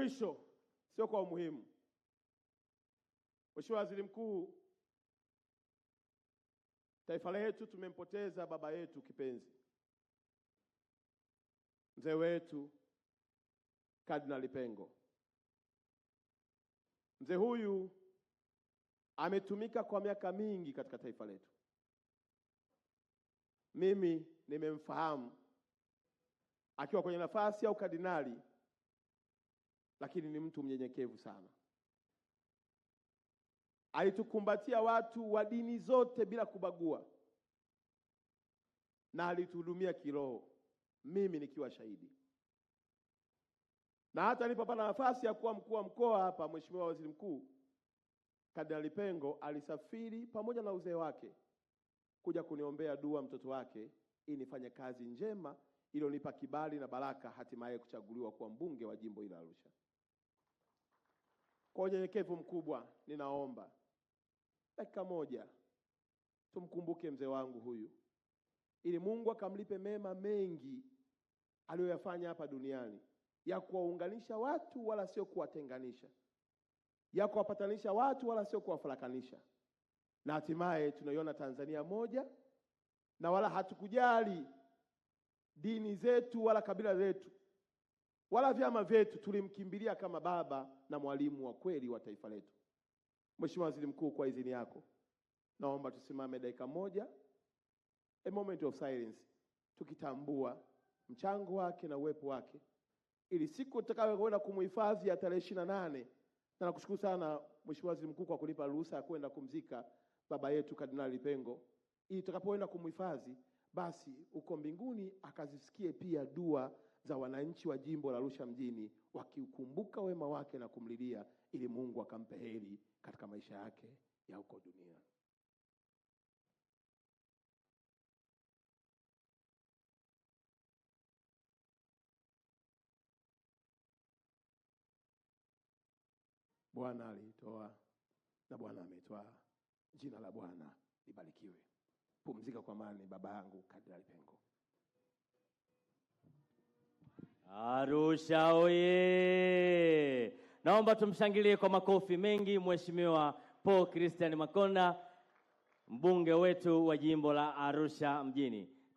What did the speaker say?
mwisho, sio kwa umuhimu, Mheshimiwa Waziri Mkuu, taifa letu tumempoteza baba yetu kipenzi, mzee wetu Kardinali Pengo. Mzee huyu ametumika kwa miaka mingi katika taifa letu. Mimi nimemfahamu akiwa kwenye nafasi ya ukardinali, lakini ni mtu mnyenyekevu sana. Alitukumbatia watu wa dini zote bila kubagua, na alituhudumia kiroho, mimi nikiwa shahidi. Na hata nilipopata nafasi ya kuwa mkuu wa mkoa hapa, Mheshimiwa Waziri Mkuu, Kardinali Pengo alisafiri pamoja na uzee wake kuja kuniombea dua mtoto wake ili nifanye kazi njema iliyonipa kibali na baraka hatimaye kuchaguliwa kuwa mbunge wa jimbo hili la Arusha. Kwa unyenyekevu mkubwa ninaomba dakika moja tumkumbuke mzee wangu huyu, ili Mungu akamlipe mema mengi aliyoyafanya hapa duniani, ya kuwaunganisha watu wala sio kuwatenganisha, ya kuwapatanisha watu wala sio kuwafarakanisha, na hatimaye tunaiona Tanzania moja, na wala hatukujali dini zetu wala kabila zetu wala vyama vyetu. Tulimkimbilia kama baba na mwalimu wa kweli wa taifa letu. Mheshimiwa Waziri Mkuu, kwa idhini yako naomba tusimame dakika moja, a moment of silence, tukitambua mchango wake na uwepo wake, ili siku tutakayokwenda kumhifadhi ya tarehe 28. Na nakushukuru sana Mheshimiwa Waziri Mkuu kwa kunipa ruhusa ya kwenda kumzika baba yetu Kardinali Pengo, ili tutakapoenda kumhifadhi basi uko mbinguni akazisikie pia dua za wananchi wa jimbo la Arusha mjini, wakiukumbuka wema wake na kumlilia, ili Mungu akampe heri katika maisha yake ya huko dunia. Bwana alitoa na Bwana ametwaa, jina la Bwana libarikiwe. Pumzika kwa amani baba yangu Kardinali Pengo. Arusha oye! Naomba tumshangilie kwa makofi mengi Mheshimiwa Paul Christian Makonda, mbunge wetu wa jimbo la Arusha mjini.